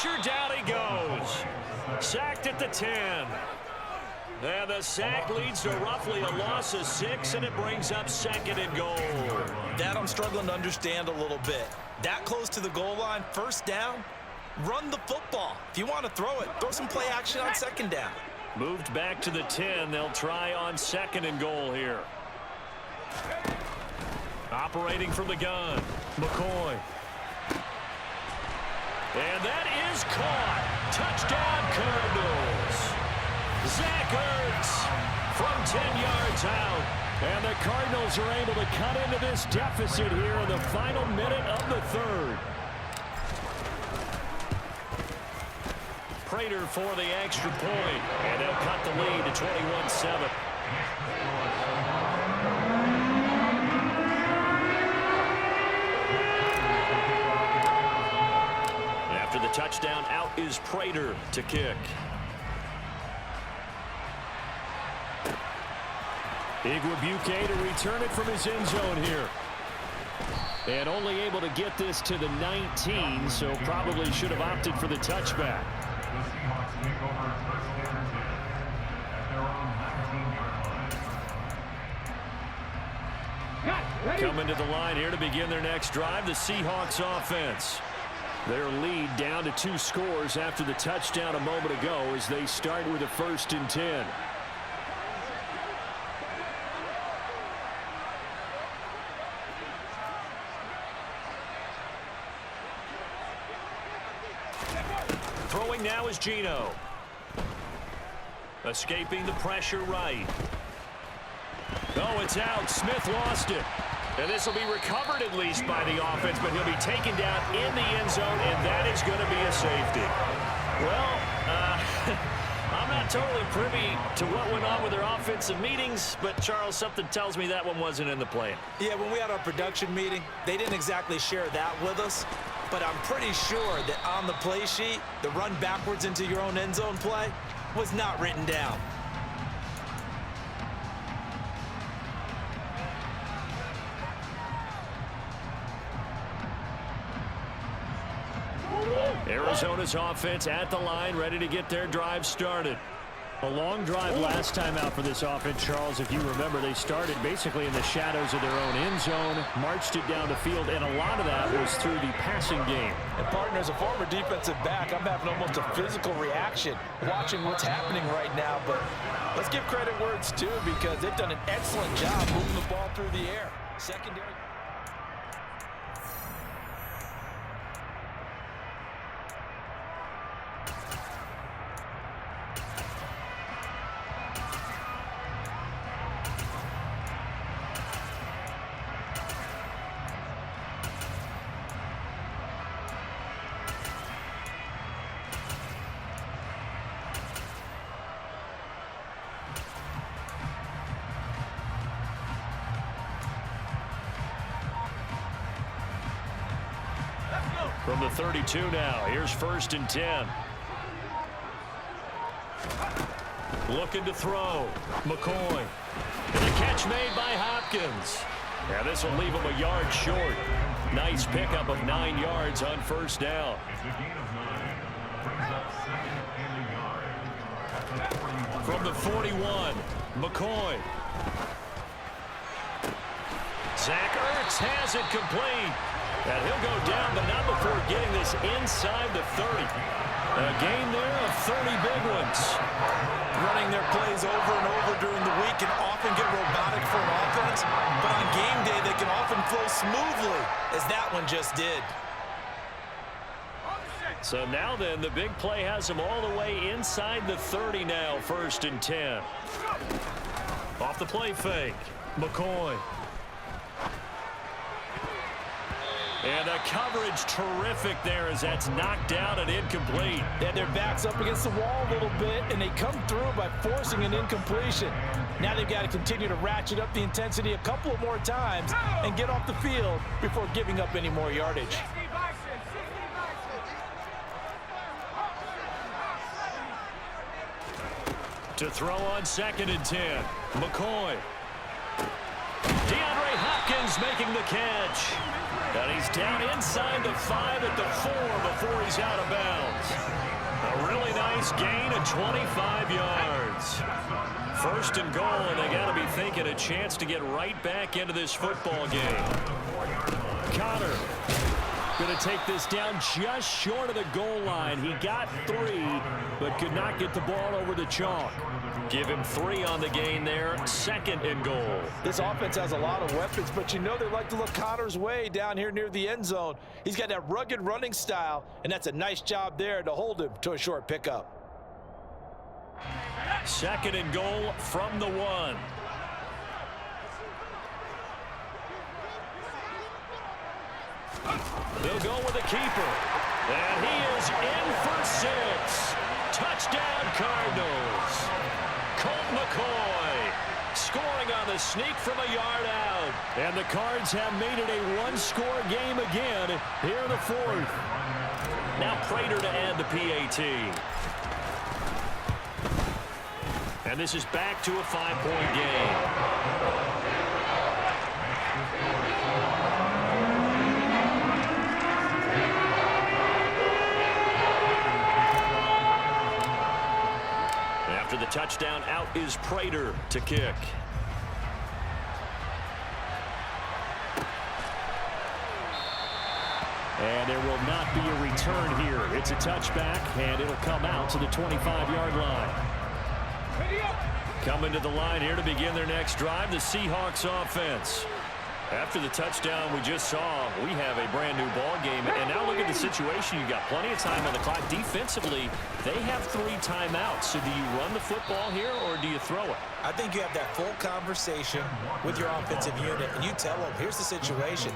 pressure, down he goes. Sacked at the 10. And the sack leads to roughly a loss of 6, and it brings up 2nd and goal. That I'm struggling to understand a little bit. That close to the goal line, 1st down, run the football. If you want to throw it, throw some play action on 2nd down. Moved back to the 10. They'll try on 2nd and goal here. Operating from the gun, McCoy. And that is caught. Touchdown, Cardinals. Zach Ertz from 10 yards out. And the Cardinals are able to cut into this deficit here in the final minute of the 3rd. Prater for the extra point. And they'll cut the lead to 21-7. After the touchdown, out is Prater to kick. Iguabuke to return it from his end zone here. And only able to get this to the 19, so probably should have opted for the touchback. Coming to the line here to begin their next drive, the Seahawks offense. Their lead down to 2 scores after the touchdown a moment ago as they start with a 1st and 10. Throwing now is Gino. Escaping the pressure right. Oh, it's out. Smith lost it. And this will be recovered at least by the offense, but he'll be taken down in the end zone, and that is going to be a safety. Well, I'm not totally privy to what went on with their offensive meetings, but, Charles, something tells me that one wasn't in the plan. Yeah, when we had our production meeting, they didn't exactly share that with us, but I'm pretty sure that on the play sheet, the run backwards into your own end zone play was not written down. Arizona's offense at the line, ready to get their drive started. A long drive last time out for this offense, Charles. If you remember, they started basically in the shadows of their own end zone, marched it down the field, and a lot of that was through the passing game. And, partner, as a former defensive back, I'm having almost a physical reaction watching what's happening right now. But let's give credit where it's due because they've done an excellent job moving the ball through the air. Secondary. From the 32 now, here's 1st and 10. Looking to throw. McCoy. And a catch made by Hopkins. Yeah, this will leave him a yard short. Nice pickup of 9 yards on 1st down. From the 41, McCoy. Zach Ertz has it complete. And he'll go down, but not before getting this inside the 30. A gain there of 30 big ones. Running their plays over and over during the week can often get robotic for an offense, but on game day they can often flow smoothly, as that one just did. So now then, the big play has them all the way inside the 30 now, 1st and 10. Off the play fake, McCoy. And the coverage terrific there as that's knocked down and incomplete. Yeah, their back's up against the wall a little bit, and they come through by forcing an incompletion. Now they've got to continue to ratchet up the intensity a couple of more times and get off the field before giving up any more yardage. To throw on 2nd and 10, McCoy. DeAndre Hopkins making the catch. And he's down inside the 5 at the 4 before he's out of bounds. Nice gain of 25 yards. First and goal, and they got to be thinking a chance to get right back into this football game. Connor going to take this down just short of the goal line. He got 3, but could not get the ball over the chalk. Give him 3 on the gain there. Second and goal. This offense has a lot of weapons, but you know they like to look Connor's way down here near the end zone. He's got that rugged running style, and that's a nice job there to hold him to a short pickup. Second and goal from the 1. They'll go with the keeper. And he is in for 6. Touchdown, Cardinals. Colt McCoy scoring on the sneak from a yard out. And the Cards have made it a one-score game again here in the 4th. Now Prater to add the PAT. And this is back to a 5-point game. After the touchdown, out is Prater to kick. And there will not be a return here. It's a touchback, and it'll come out to the 25-yard line. Coming to the line here to begin their next drive, the Seahawks offense. After the touchdown we just saw, we have a brand-new ball game. And now look at the situation. You've got plenty of time on the clock. Defensively, they have 3 timeouts. So do you run the football here, or do you throw it? I think you have that full conversation with your offensive unit, and you tell them, here's the situation.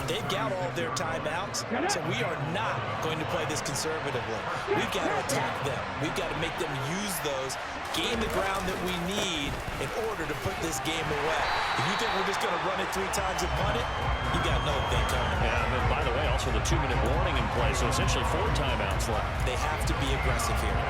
They've got all their timeouts, so we are not going to play this conservatively. We've got to attack them. We've got to make them use those, gain the ground that we need in order to put this game away. If you think we're just going to run it 3 times and punt it, you got another thing coming. Yeah, and by the way, also the 2-minute warning in play, so essentially 4 timeouts left. They have to be aggressive here.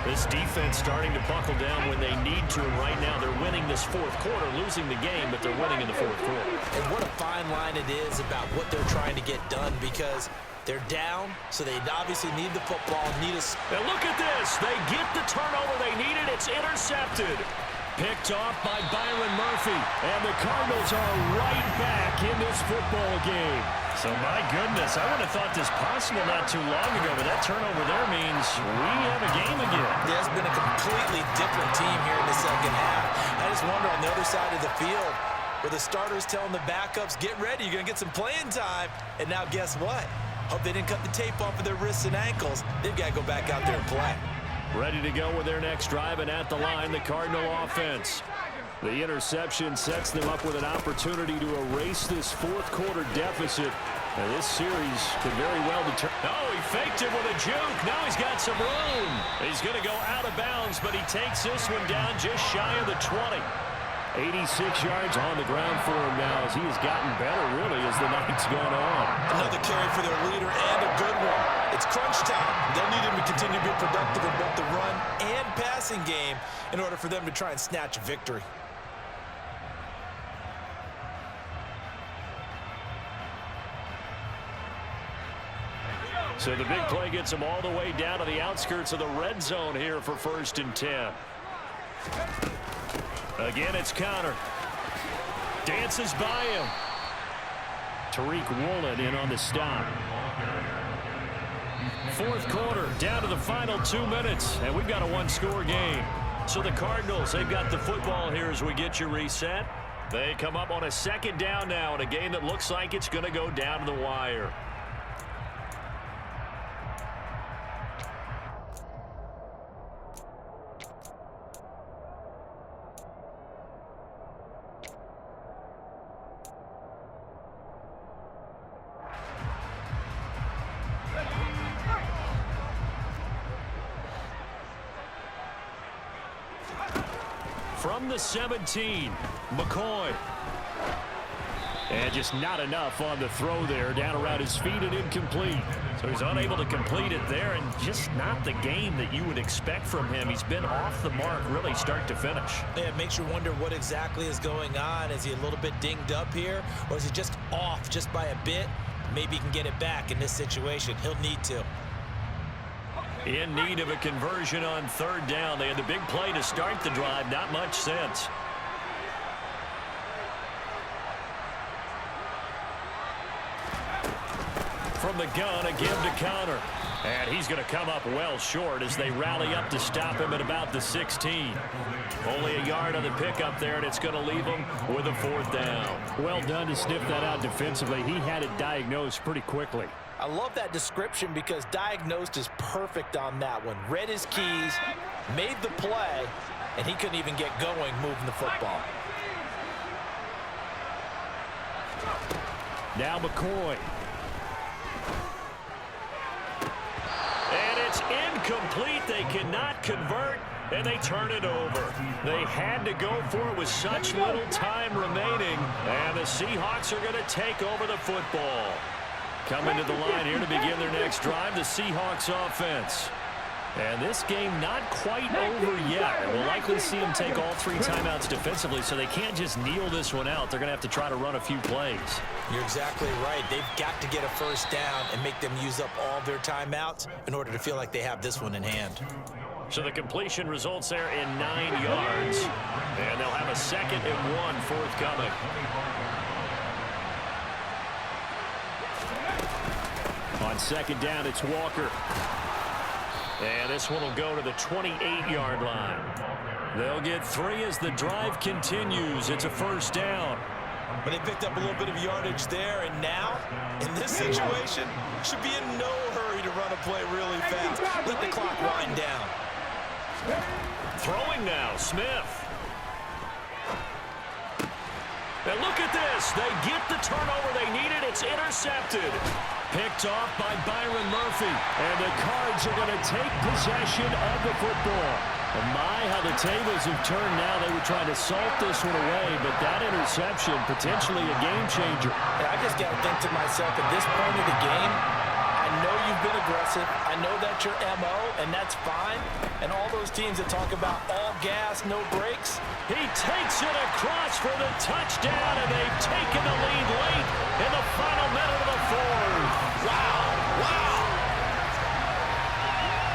This defense starting to buckle down when they need to. Right now, they're winning this 4th quarter, losing the game, but they're winning in the 4th quarter. And what a fine line it is about what they're trying to get done, because they're down, so they obviously need the football, need a... And look at this. They get the turnover they needed. It's intercepted. Picked off by Byron Murphy. And the Cardinals are right back in this football game. So, my goodness, I would have thought this possible not too long ago, but that turnover there means we have a game again. There's been a completely different team here in the second half. I just wonder on the other side of the field, where the starters telling the backups, get ready, you're going to get some playing time. And now guess what? Hope they didn't cut the tape off of their wrists and ankles. They've got to go back out there and play. Ready to go with their next drive, and at the line, the Cardinal offense. The interception sets them up with an opportunity to erase this 4th quarter deficit. Now, this series could very well determine. Oh, he faked it with a juke. Now he's got some room. He's going to go out of bounds, but he takes this one down just shy of the 20. 86 yards on the ground for him now, as he has gotten better, really, as the night's gone on. Another carry for their leader, and a good one. It's crunch time. They'll need him to continue to be productive in both the run and passing game in order for them to try and snatch a victory. So the big play gets him all the way down to the outskirts of the red zone here for 1st and 10. Again, it's Connor. Dances by him. Tariq Woolen in on the stop. 4th quarter, down to the final 2 minutes, and we've got a 1-score game. So the Cardinals, they've got the football here as we get you reset. They come up on a 2nd down now in a game that looks like it's going to go down to the wire. From the 17, McCoy. And just not enough on the throw there, down around his feet and incomplete. So he's unable to complete it there, and just not the game that you would expect from him. He's been off the mark really start to finish. Yeah, it makes you wonder what exactly is going on. Is he a little bit dinged up here, or is he just off just by a bit? Maybe he can get it back in this situation. He'll need to. In need of a conversion on third down. They had the big play to start the drive. Not much sense. From the gun, a give to Connor. And he's going to come up well short as they rally up to stop him at about the 16. Only a yard on the pickup there, and it's going to leave him with a fourth down. Well done to sniff that out defensively. He had it diagnosed pretty quickly. I love that description because diagnosed is perfect on that one. Read his keys, made the play, and he couldn't even get going moving the football. Now McCoy. And it's incomplete. They cannot convert, and they turn it over. They had to go for it with such little time remaining, and the Seahawks are going to take over the football. Coming to the line here to begin their next drive, the Seahawks offense. And this game not quite over yet. We'll likely see them take all 3 timeouts defensively, so they can't just kneel this one out. They're going to have to try to run a few plays. You're exactly right. They've got to get a first down and make them use up all their timeouts in order to feel like they have this one in hand. So the completion results there in 9 yards. And they'll have a 2nd and 1 forthcoming. On 2nd down, it's Walker. And this one will go to the 28-yard line. They'll get 3 as the drive continues. It's a first down. But they picked up a little bit of yardage there, and now, in this situation, should be in no hurry to run a play really fast. Let the clock wind down. Throwing now, Smith. And look at this. They get the turnover they needed. It's intercepted. Picked off by Byron Murphy. And the Cards are going to take possession of the football. And my, how the tables have turned now. They were trying to salt this one away, but that interception, potentially a game changer. I just got to think to myself, at this point of the game, I know you've been aggressive. I know that's your MO, and that's fine. And all those teams that talk about all gas, no brakes. He takes it across for the touchdown, and they've taken the lead late in the final minute of the 4th. Wow, wow.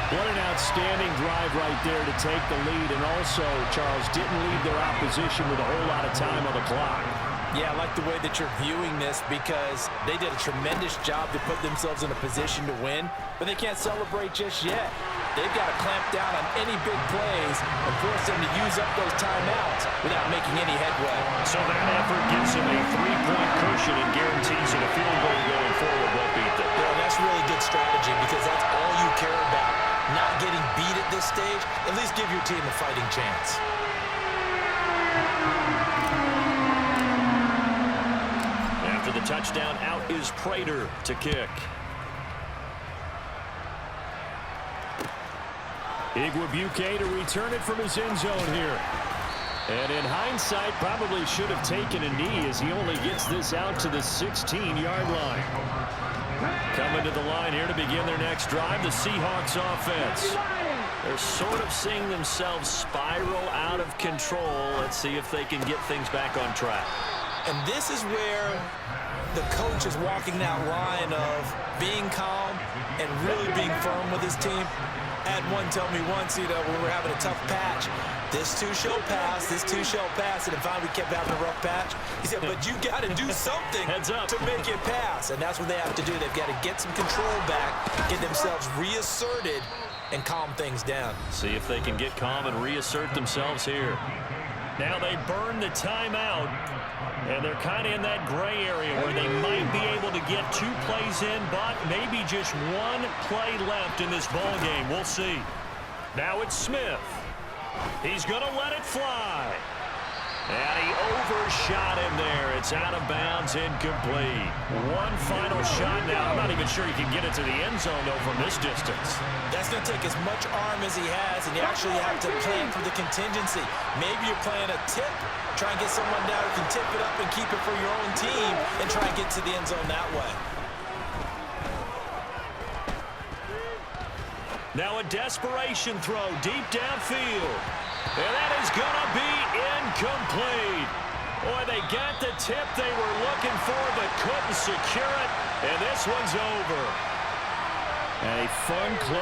What an outstanding drive right there to take the lead, and also, Charles, didn't leave their opposition with a whole lot of time on the clock. Yeah, I like the way that you're viewing this because they did a tremendous job to put themselves in a position to win, but they can't celebrate just yet. They've got to clamp down on any big plays and force them to use up those timeouts without making any headway. So that effort gives them a 3-point cushion and guarantees that a field goal going forward won't beat them. Yeah, that's really good strategy because that's all you care about. Not getting beat at this stage, at least give your team a fighting chance. After the touchdown, out is Prater to kick. Igwebuike to return it from his end zone here. And in hindsight, probably should have taken a knee as he only gets this out to the 16-yard line. Coming to the line here to begin their next drive, the Seahawks offense. They're sort of seeing themselves spiral out of control. Let's see if they can get things back on track. And this is where the coach is walking that line of being calm and really being firm with his team. I had one tell me once, when we were having a tough patch, this too shall pass, this too shall pass, and finally we kept having a rough patch. He said, but you got to do something to make it pass, and that's what they have to do. They've got to get some control back, get themselves reasserted, and calm things down. See if they can get calm and reassert themselves here. Now they burn the timeout, and they're kind of in that gray area where they might be able to get 2 plays in, but maybe just 1 play left in this ball game. We'll see. Now it's Smith. He's going to let it fly. And he overshot him there. It's out of bounds, incomplete. One final shot now. I'm not even sure he can get it to the end zone, though, from this distance. That's going to take as much arm as he has, and you actually have to plan for the contingency. Maybe you're playing a tip. Try and get someone down who can tip it up and keep it for your own team and try and get to the end zone that way. Now a desperation throw deep downfield. And that is going to be incomplete. Boy, they got the tip they were looking for but couldn't secure it. And this one's over. A fun close.